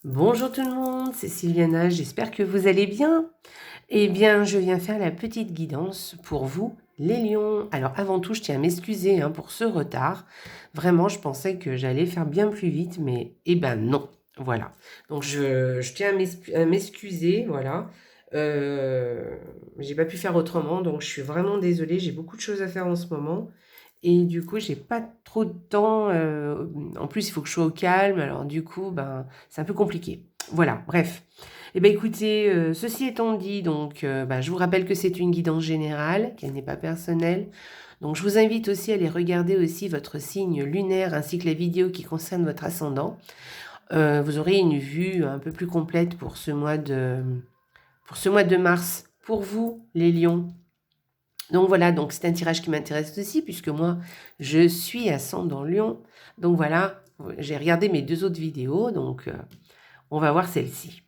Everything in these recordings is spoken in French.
Bonjour tout le monde, c'est Sylviana, j'espère que vous allez bien. Eh bien, je viens faire la petite guidance pour vous, les lions. Alors avant tout, je tiens à m'excuser pour ce retard. Vraiment, je pensais que j'allais faire bien plus vite, mais eh ben non. Voilà. Donc je tiens à m'excuser, voilà. Euh, j'ai pas pu faire autrement, donc je suis vraiment désolée. J'ai beaucoup de choses à faire en ce moment. Et du coup, j'ai pas trop de temps. En plus, il faut que je sois au calme. Alors, du coup, ben, c'est un peu compliqué. Voilà, bref. Eh ben, écoutez, ceci étant dit, donc, ben, je vous rappelle que c'est une guidance générale, qu'elle n'est pas personnelle. Donc, je vous invite aussi à aller regarder aussi votre signe lunaire ainsi que les vidéos qui concernent votre ascendant. Vous aurez une vue un peu plus complète pour ce mois de mars. Pour vous, les lions. Donc voilà, donc c'est un tirage qui m'intéresse aussi, puisque moi, je suis ascendant Lion. Donc voilà, j'ai regardé mes deux autres vidéos, donc on va voir celle-ci.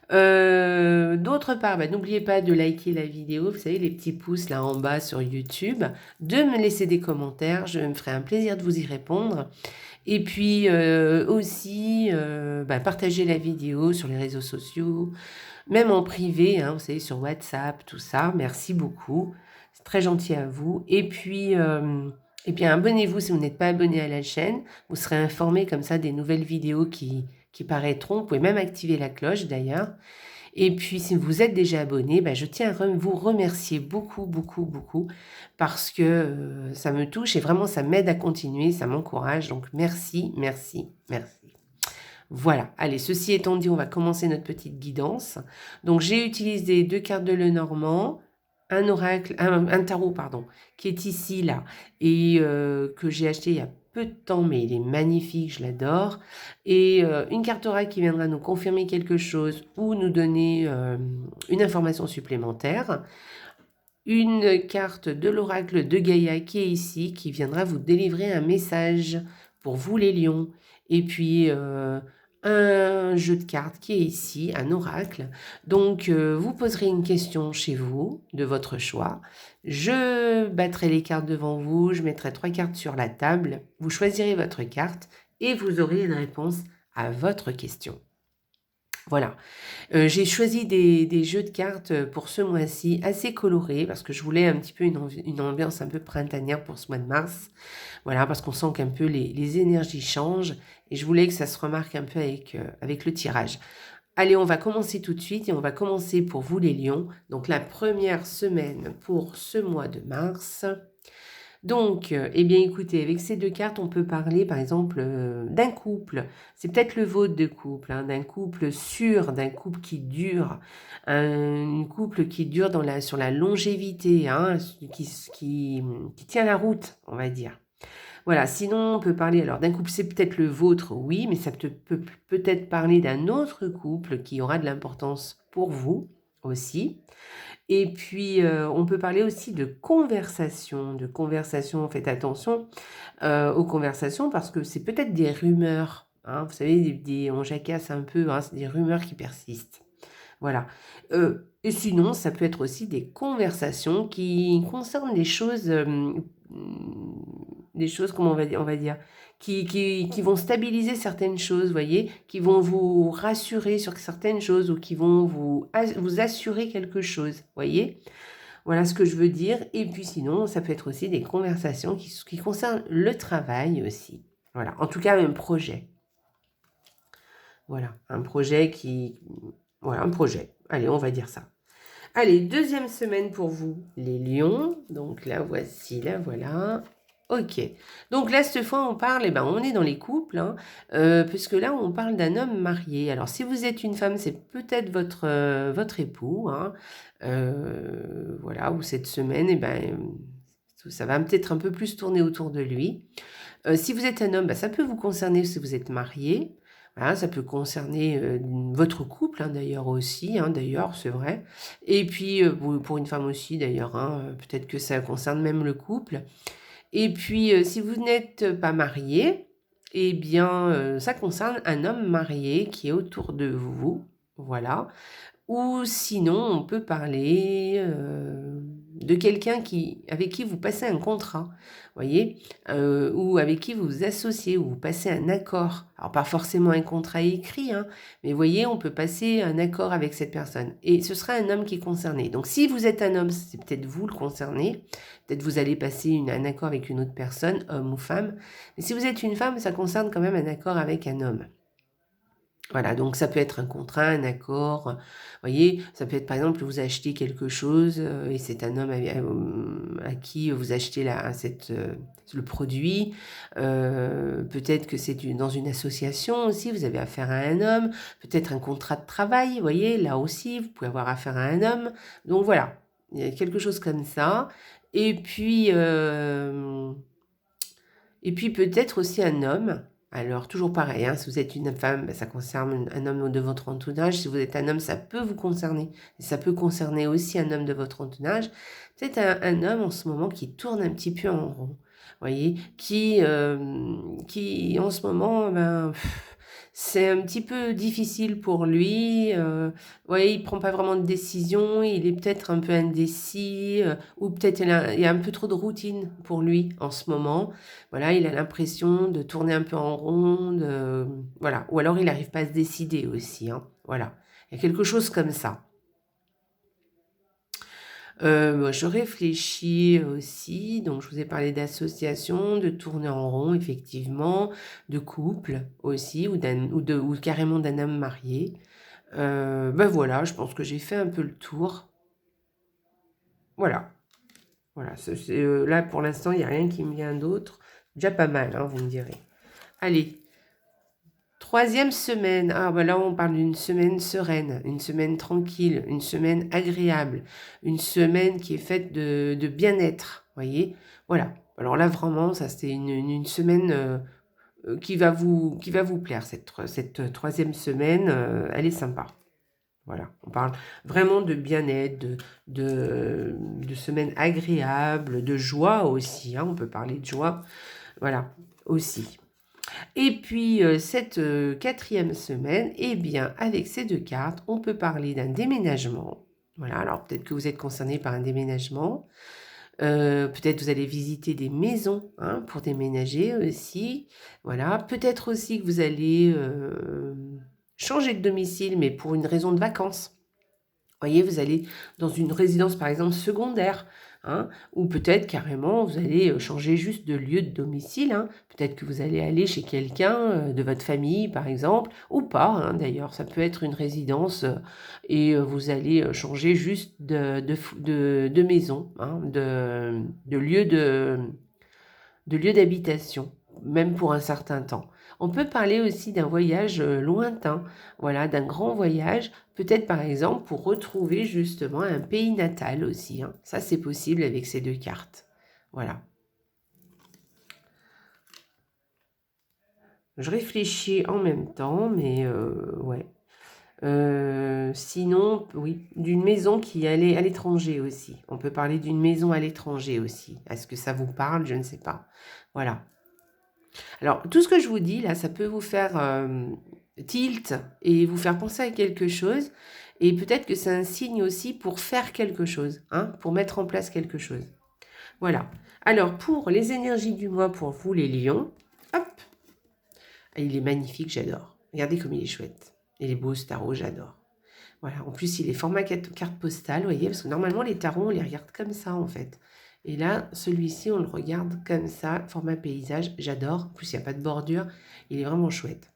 D'autre part, bah, n'oubliez pas de liker la vidéo, vous savez, les petits pouces là en bas sur YouTube, de me laisser des commentaires, je me ferai un plaisir de vous y répondre. Et puis aussi, bah, partager la vidéo sur les réseaux sociaux, même en privé, vous savez, sur WhatsApp, tout ça. Merci beaucoup. C'est très gentil à vous. Et puis abonnez-vous si vous n'êtes pas abonné à la chaîne. Vous serez informé comme ça des nouvelles vidéos qui paraîtront. Vous pouvez même activer la cloche d'ailleurs. Et puis, si vous êtes déjà abonné, bah, je tiens à vous remercier beaucoup, beaucoup, beaucoup parce que ça me touche et vraiment ça m'aide à continuer, ça m'encourage. Donc, merci, merci, merci. Voilà, allez, ceci étant dit, on va commencer notre petite guidance. Donc, j'ai utilisé deux cartes de Lenormand, un oracle, un tarot, pardon, qui est ici, là, et que j'ai acheté il y a peu de temps, mais il est magnifique, je l'adore. Et une carte oracle qui viendra nous confirmer quelque chose ou nous donner une information supplémentaire. Une carte de l'oracle de Gaïa qui est ici, qui viendra vous délivrer un message pour vous les lions. Et puis un jeu de cartes qui est ici, un oracle. Donc vous poserez une question chez vous, de votre choix. Je battrai les cartes devant vous, je mettrai 3 cartes sur la table. Vous choisirez votre carte et vous aurez une réponse à votre question. Voilà. J'ai choisi des jeux de cartes pour ce mois-ci assez colorés parce que je voulais un petit peu une ambiance un peu printanière pour ce mois de mars. Voilà, parce qu'on sent qu'un peu les énergies changent et je voulais que ça se remarque un peu avec le tirage. Allez, on va commencer tout de suite et on va commencer pour vous les lions. Donc la première semaine pour ce mois de mars. Donc, eh bien écoutez, avec ces deux cartes, on peut parler par exemple d'un couple. C'est peut-être le vôtre de couple, d'un couple sûr, d'un couple qui dure, un couple qui dure sur la longévité, qui tient la route, on va dire. Voilà, sinon on peut parler alors d'un couple, c'est peut-être le vôtre, oui, mais ça peut peut-être parler d'un autre couple qui aura de l'importance pour vous aussi. Et puis, on peut parler aussi de conversation. Faites attention aux conversations parce que c'est peut-être des rumeurs. Vous savez, on jacasse un peu, c'est des rumeurs qui persistent. Voilà. Et sinon, ça peut être aussi des conversations qui concernent des choses, comment on va dire, qui vont stabiliser certaines choses, voyez, qui vont vous rassurer sur certaines choses ou qui vont vous assurer quelque chose, voyez. Voilà ce que je veux dire. Et puis sinon, ça peut être aussi des conversations qui concernent le travail aussi. Voilà, en tout cas, un projet. Voilà, un projet qui... Voilà, un projet. Allez, on va dire ça. Allez, deuxième semaine pour vous, les lions. Donc là, voici, là, voilà. Ok. Donc là, cette fois, on parle, on est dans les couples, puisque là, on parle d'un homme marié. Alors, si vous êtes une femme, c'est peut-être votre époux, voilà, ou cette semaine, ça va peut-être un peu plus tourner autour de lui. Si vous êtes un homme, ça peut vous concerner si vous êtes marié. Voilà, ça peut concerner votre couple, d'ailleurs aussi, d'ailleurs, c'est vrai. Et puis, pour une femme aussi, d'ailleurs, peut-être que ça concerne même le couple. Et puis, si vous n'êtes pas marié, eh bien, ça concerne un homme marié qui est autour de vous, voilà. Ou sinon, on peut parler de quelqu'un avec qui vous passez un contrat, voyez, ou avec qui vous vous associez, ou vous passez un accord. Alors, pas forcément un contrat écrit, hein, mais vous voyez, on peut passer un accord avec cette personne. Et ce sera un homme qui est concerné. Donc, si vous êtes un homme, c'est peut-être vous le concerné. Peut-être vous allez passer un accord avec une autre personne, homme ou femme. Mais si vous êtes une femme, ça concerne quand même un accord avec un homme. Voilà, donc ça peut être un contrat, un accord, voyez, ça peut être par exemple vous achetez quelque chose et c'est un homme à qui vous achetez le produit. Peut-être que c'est dans une association aussi, vous avez affaire à un homme, peut-être un contrat de travail, voyez, là aussi vous pouvez avoir affaire à un homme. Donc voilà, il y a quelque chose comme ça. Et puis, peut-être aussi un homme. Alors, toujours pareil, hein, si vous êtes une femme, ça concerne un homme de votre entourage. Si vous êtes un homme, ça peut vous concerner. Ça peut concerner aussi un homme de votre entourage. Peut-être un homme en ce moment qui tourne un petit peu en rond. Voyez, qui en ce moment, c'est un petit peu difficile pour lui. Voyez, il prend pas vraiment de décision. Il est peut-être un peu indécis. Ou peut-être il y a un peu trop de routine pour lui en ce moment. Voilà, il a l'impression de tourner un peu en rond, voilà. Ou alors il n'arrive pas à se décider aussi, hein. Voilà, il y a quelque chose comme ça. Moi, je réfléchis aussi, donc je vous ai parlé d'association, de tourner en rond, effectivement, de couple aussi, ou carrément d'un homme marié. Voilà, je pense que j'ai fait un peu le tour. Voilà, voilà. Là, pour l'instant, il n'y a rien qui me vient d'autre. Déjà pas mal, hein, vous me direz. Allez, 3e semaine. Ah, là, on parle d'une semaine sereine, une semaine tranquille, une semaine agréable, une semaine qui est faite de bien-être, voyez. Voilà. Alors là, vraiment, ça, c'est une semaine qui va vous plaire. Cette 3e semaine, elle est sympa. Voilà, on parle vraiment de bien-être, de semaine agréable, de joie aussi, hein, on peut parler de joie, voilà, aussi. Et puis, cette 4e semaine, eh bien, avec ces 2 cartes, on peut parler d'un déménagement. Voilà, alors peut-être que vous êtes concerné par un déménagement. Peut-être vous allez visiter des maisons, hein, pour déménager aussi. Voilà, peut-être aussi que vous allez changer de domicile, mais pour une raison de vacances. Voyez, vous allez dans une résidence, par exemple, secondaire, hein, ou peut-être carrément, vous allez changer juste de lieu de domicile. Hein. Peut-être que vous allez aller chez quelqu'un de votre famille, par exemple, ou pas, hein, d'ailleurs. Ça peut être une résidence et vous allez changer juste de maison, hein, de lieu d'habitation, même pour un certain temps. On peut parler aussi d'un voyage lointain, voilà, d'un grand voyage, peut-être par exemple pour retrouver justement un pays natal aussi. Hein. Ça, c'est possible avec ces 2 cartes. Voilà. Je réfléchis en même temps, mais ouais. Sinon, oui, d'une maison qui allait à l'étranger aussi. On peut parler d'une maison à l'étranger aussi. Est-ce que ça vous parle? Je ne sais pas. Voilà. Alors, tout ce que je vous dis, là, ça peut vous faire tilt et vous faire penser à quelque chose. Et peut-être que c'est un signe aussi pour faire quelque chose, hein, pour mettre en place quelque chose. Voilà. Alors, pour les énergies du mois, pour vous, les lions, hop, il est magnifique, j'adore. Regardez comme il est chouette. Il est beau, ce tarot, j'adore. Voilà, en plus, il est format carte postale, vous voyez, parce que normalement, les tarots, on les regarde comme ça, en fait. Et là, celui-ci, on le regarde comme ça, format paysage, j'adore. En plus, il n'y a pas de bordure, il est vraiment chouette.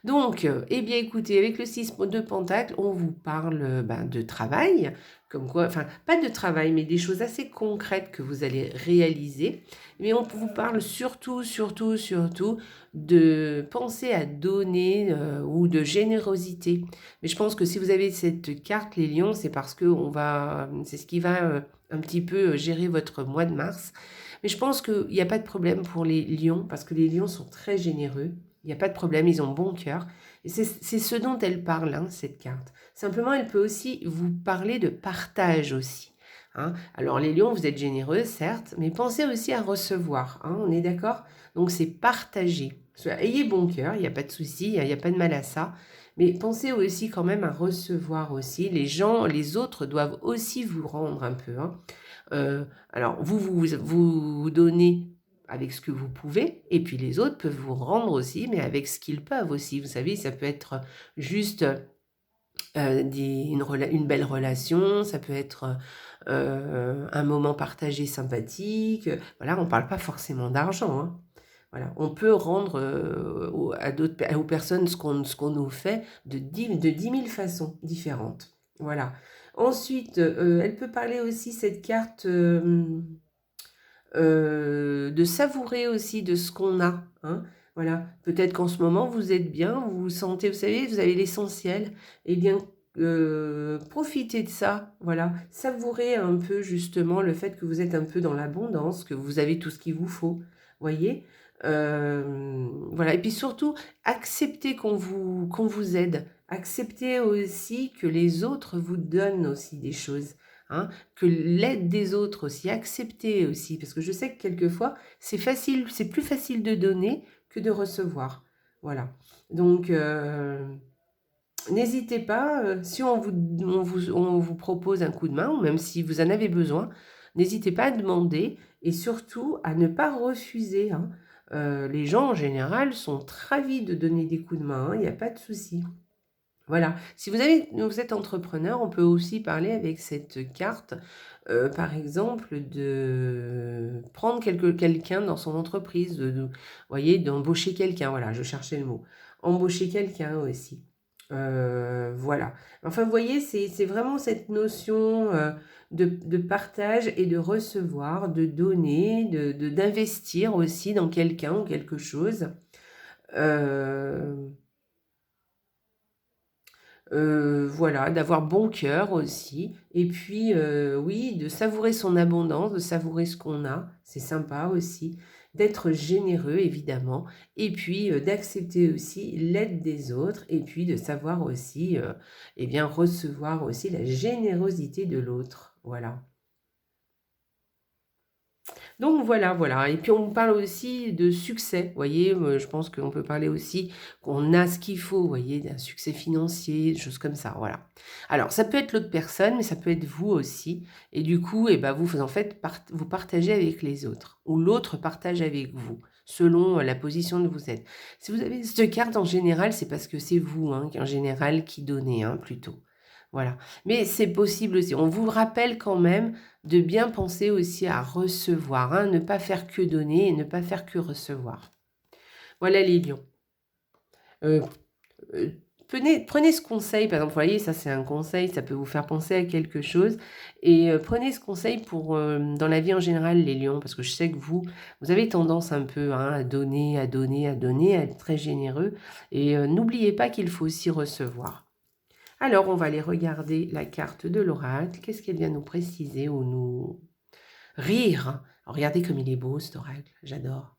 Donc, eh bien écoutez, avec le 6 de Pentacle, on vous parle de travail, comme quoi, enfin, pas de travail, mais des choses assez concrètes que vous allez réaliser. Mais on vous parle surtout de penser à donner ou de générosité. Mais je pense que si vous avez cette carte, les lions, c'est parce que c'est ce qui va un petit peu gérer votre mois de mars. Mais je pense qu'il n'y a pas de problème pour les lions, parce que les lions sont très généreux. Il n'y a pas de problème, ils ont bon cœur. Et c'est ce dont elle parle, hein, cette carte. Simplement, elle peut aussi vous parler de partage aussi. Hein. Alors, les lions, vous êtes généreux, certes, mais pensez aussi à recevoir. Hein, on est d'accord? Donc, c'est partager. Ayez bon cœur, il n'y a pas de souci, il n'y a pas de mal à ça. Mais pensez aussi quand même à recevoir aussi. Les gens, les autres doivent aussi vous rendre un peu. Hein. Alors vous donnez avec ce que vous pouvez, et puis les autres peuvent vous rendre aussi, mais avec ce qu'ils peuvent aussi. Vous savez, ça peut être juste une belle relation, ça peut être un moment partagé sympathique. Voilà, on ne parle pas forcément d'argent, hein. Voilà, on peut rendre aux personnes ce qu'on nous fait de 10 000 façons différentes. Voilà. Ensuite, elle peut parler aussi, cette carte, de savourer aussi de ce qu'on a, hein. Voilà, peut-être qu'en ce moment, vous êtes bien, vous vous sentez, vous savez, vous avez l'essentiel. Eh bien, profitez de ça, voilà. Savourez un peu justement le fait que vous êtes un peu dans l'abondance, que vous avez tout ce qu'il vous faut, voyez. Voilà, et puis surtout, acceptez qu'on vous aide. Acceptez aussi que les autres vous donnent aussi des choses, hein, que l'aide des autres aussi, accepter aussi, parce que je sais que quelquefois, c'est plus facile de donner que de recevoir. Voilà. Donc, n'hésitez pas, si on vous propose un coup de main, ou même si vous en avez besoin, n'hésitez pas à demander, et surtout à ne pas refuser, hein. Les gens, en général, sont ravis de donner des coups de main, hein, il n'y a pas de souci. Voilà, si vous êtes entrepreneur, on peut aussi parler avec cette carte, par exemple, de prendre quelqu'un dans son entreprise, voyez, d'embaucher quelqu'un, voilà, je cherchais le mot. Embaucher quelqu'un aussi. Voilà. Enfin, vous voyez, c'est vraiment cette notion de partage et de recevoir, de donner, d'investir aussi dans quelqu'un ou quelque chose. Voilà, d'avoir bon cœur aussi, et puis oui, de savourer son abondance, de savourer ce qu'on a, c'est sympa aussi, d'être généreux évidemment, et puis d'accepter aussi l'aide des autres, et puis de savoir aussi, eh bien, recevoir aussi la générosité de l'autre, voilà. Donc voilà, voilà. Et puis on parle aussi de succès, vous voyez, je pense qu'on peut parler aussi qu'on a ce qu'il faut, vous voyez, d'un succès financier, des choses comme ça, voilà. Alors ça peut être l'autre personne, mais ça peut être vous aussi. Et du coup, eh ben, vous en fait, vous partagez avec les autres, ou l'autre partage avec vous, selon la position que vous êtes. Si vous avez cette carte, en général, c'est parce que c'est vous, hein, en général, qui donnez, hein, plutôt. Voilà. Mais c'est possible aussi. On vous rappelle quand même de bien penser aussi à recevoir, hein, ne pas faire que donner et ne pas faire que recevoir. Voilà les lions. Euh, prenez ce conseil, par exemple, vous voyez, ça c'est un conseil, ça peut vous faire penser à quelque chose. Et prenez ce conseil pour dans la vie en général, les lions, parce que je sais que vous avez tendance un peu, hein, à donner, à donner, à donner, à être très généreux. Et n'oubliez pas qu'il faut aussi recevoir. Alors, on va aller regarder la carte de l'oracle. Qu'est-ce qu'elle vient nous préciser ou nous rire? Alors, regardez comme il est beau cet oracle, j'adore.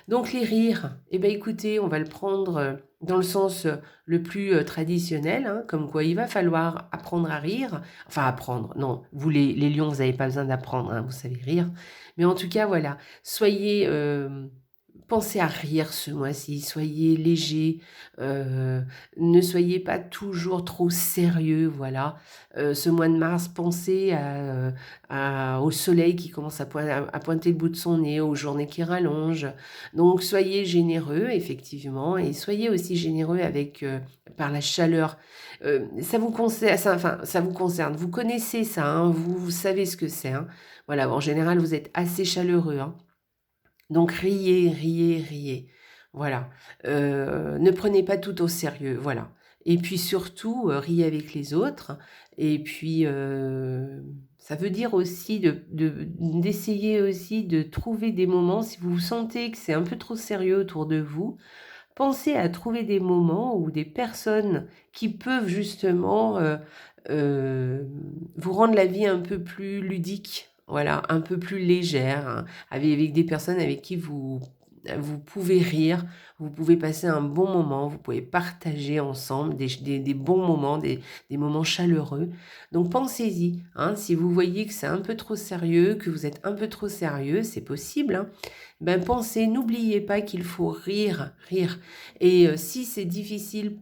Donc les rires, eh bien écoutez, on va le prendre dans le sens le plus traditionnel, hein, comme quoi il va falloir apprendre à rire. Enfin apprendre, non, vous les lions, vous n'avez pas besoin d'apprendre, hein, vous savez rire. Mais en tout cas, voilà, soyez... pensez à rire ce mois-ci, soyez léger, ne soyez pas toujours trop sérieux, voilà. Ce mois de mars, pensez au soleil qui commence à pointer le bout de son nez, aux journées qui rallongent. Donc soyez généreux, effectivement, et soyez aussi généreux avec par la chaleur. Ça vous concerne, ça vous concerne. Vous connaissez ça, hein, vous savez ce que c'est, hein. Voilà, en général, vous êtes assez chaleureux, hein. Donc riez, riez, riez. Voilà. Ne prenez pas tout au sérieux, voilà. Et puis surtout, riez avec les autres. Et puis, ça veut dire aussi d'essayer aussi de trouver des moments, si vous sentez que c'est un peu trop sérieux autour de vous, pensez à trouver des moments ou des personnes qui peuvent justement euh, vous rendre la vie un peu plus ludique, voilà, un peu plus légère, hein, avec des personnes avec qui vous pouvez rire, vous pouvez passer un bon moment, vous pouvez partager ensemble des bons moments, des moments chaleureux. Donc pensez-y, hein, si vous voyez que c'est un peu trop sérieux, que vous êtes un peu trop sérieux, c'est possible, hein, ben pensez, n'oubliez pas qu'il faut rire, rire. Et si c'est difficile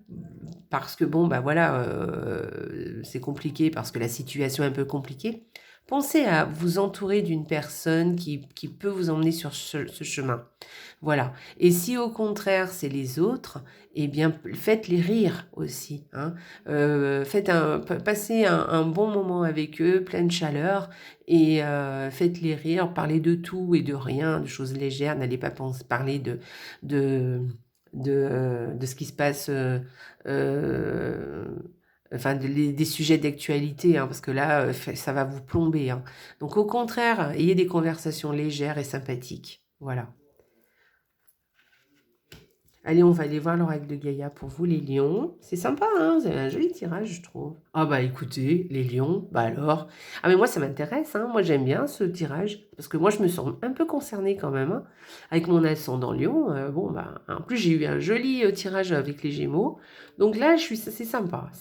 parce que bon, ben voilà, c'est compliqué, parce que la situation est un peu compliquée, pensez à vous entourer d'une personne qui peut vous emmener sur ce chemin. Voilà. Et si au contraire, c'est les autres, eh bien, faites-les rire aussi. Hein. Passez un bon moment avec eux, plein de chaleur, et faites-les rire, parlez de tout et de rien, de choses légères. N'allez pas parler de, de ce qui se passe, enfin des sujets d'actualité, hein, parce que là, ça va vous plomber. Hein. Donc au contraire, ayez des conversations légères et sympathiques. Voilà. Allez, on va aller voir l'oracle de Gaïa pour vous, les lions. C'est sympa, hein, vous avez un joli tirage, je trouve. Ah bah écoutez, les lions, bah alors. Ah mais moi, ça m'intéresse, hein. Moi, j'aime bien ce tirage, parce que moi, je me sens un peu concernée quand même, hein, avec mon ascendant lion. Bon, bah, en plus, j'ai eu un joli tirage avec les gémeaux. Donc là, c'est sympa,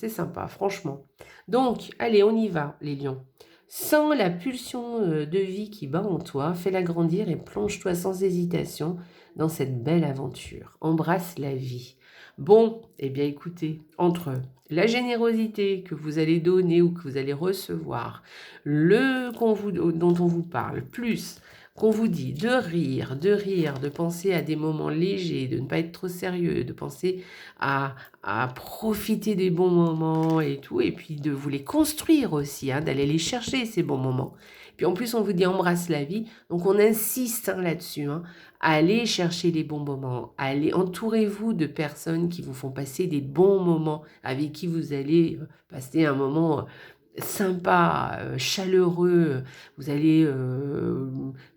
franchement. Donc, allez, on y va, les lions. Sens la pulsion de vie qui bat en toi, fais-la grandir et plonge-toi sans hésitation dans cette belle aventure. Embrasse la vie. Bon, eh bien écoutez, entre la générosité que vous allez donner ou que vous allez recevoir, dont on vous parle, plus qu'on vous dit de penser à des moments légers, de ne pas être trop sérieux, de penser à profiter des bons moments et tout, et puis de vous les construire aussi, hein, d'aller les chercher, ces bons moments. Puis en plus, on vous dit embrasse la vie, donc on insiste là-dessus, hein. Allez chercher les bons moments, allez, entourez-vous de personnes qui vous font passer des bons moments, avec qui vous allez passer un moment sympa, chaleureux, vous allez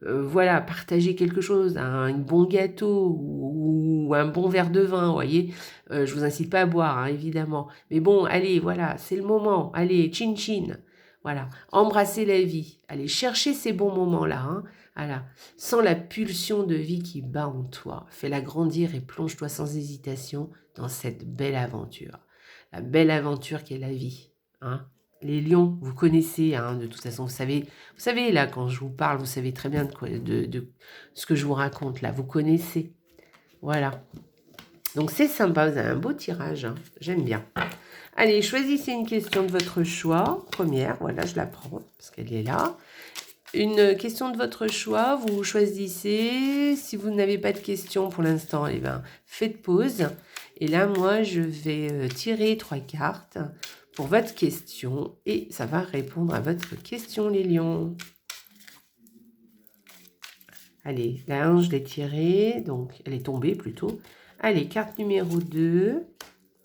voilà, partager quelque chose, un bon gâteau ou un bon verre de vin, vous voyez. Je vous incite pas à boire, hein, évidemment. Mais bon, allez, voilà, c'est le moment. Allez, chin chin. Voilà, embrassez la vie. Allez, chercher ces bons moments-là. Hein. Voilà. Sans la pulsion de vie qui bat en toi. Fais-la grandir et plonge-toi sans hésitation dans cette belle aventure. La belle aventure qu'est la vie. Hein. Les lions, vous connaissez, hein, de toute façon, vous savez, là, quand je vous parle, vous savez très bien de ce que je vous raconte, là, vous connaissez. Voilà. Donc, c'est sympa, vous avez un beau tirage, hein, j'aime bien. Allez, choisissez une question de votre choix. Première, voilà, je la prends, parce qu'elle est là. Une question de votre choix, vous choisissez. Si vous n'avez pas de question pour l'instant, eh ben, faites pause. Et là, moi, je vais tirer 3 cartes pour votre question et ça va répondre à votre question, les lions. Allez, la 1, je l'ai tirée, donc elle est tombée plutôt. Allez, carte numéro 2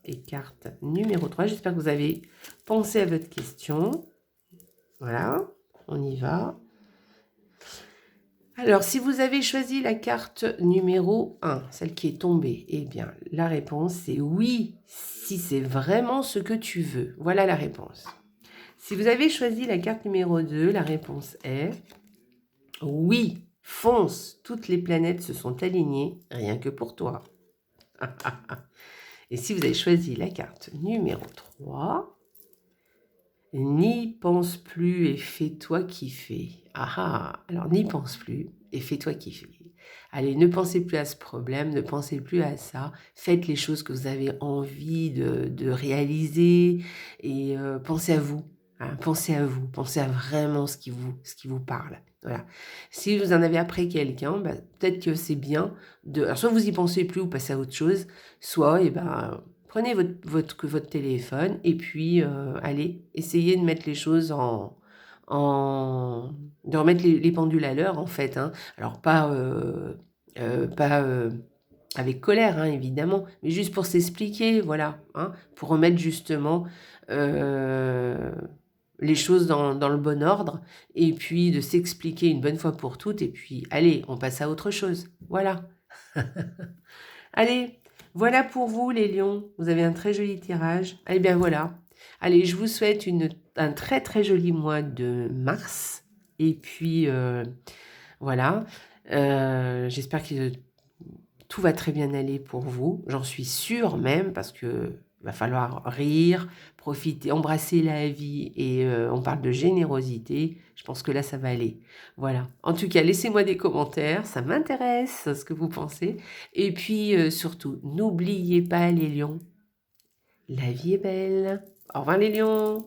et carte numéro 3. J'espère que vous avez pensé à votre question. Voilà, on y va. Alors, si vous avez choisi la carte numéro 1, celle qui est tombée, eh bien, la réponse c'est oui, si c'est vraiment ce que tu veux. Voilà la réponse. Si vous avez choisi la carte numéro 2, la réponse est oui, fonce, toutes les planètes se sont alignées, rien que pour toi. Et si vous avez choisi la carte numéro 3, n'y pense plus et fais-toi kiffer. Alors n'y pense plus et fais-toi kiffer. Allez, ne pensez plus à ce problème, ne pensez plus à ça. Faites les choses que vous avez envie de réaliser et pensez à vous. Hein, pensez à vous, pensez à vraiment ce qui vous parle. Voilà. Si vous en avez après quelqu'un, bah, peut-être que c'est bien de... Alors, soit vous y pensez plus ou passez à autre chose, soit prenez votre téléphone et puis allez, essayez de mettre les choses de remettre les pendules à l'heure en fait. Hein. Alors pas avec colère, hein, évidemment, mais juste pour s'expliquer, voilà, hein, pour remettre justement les choses dans le bon ordre, et puis de s'expliquer une bonne fois pour toutes, et puis allez, on passe à autre chose. Voilà. Allez, voilà pour vous les lions, vous avez un très joli tirage. Eh bien voilà. Allez, je vous souhaite un très très joli mois de mars, et puis voilà. J'espère que tout va très bien aller pour vous, j'en suis sûre même, parce que va falloir rire, profiter, embrasser la vie, et on parle de générosité, je pense que là ça va aller. Voilà. En tout cas, laissez-moi des commentaires, ça m'intéresse ce que vous pensez. Et puis surtout, n'oubliez pas les lions, la vie est belle. Au revoir les lions.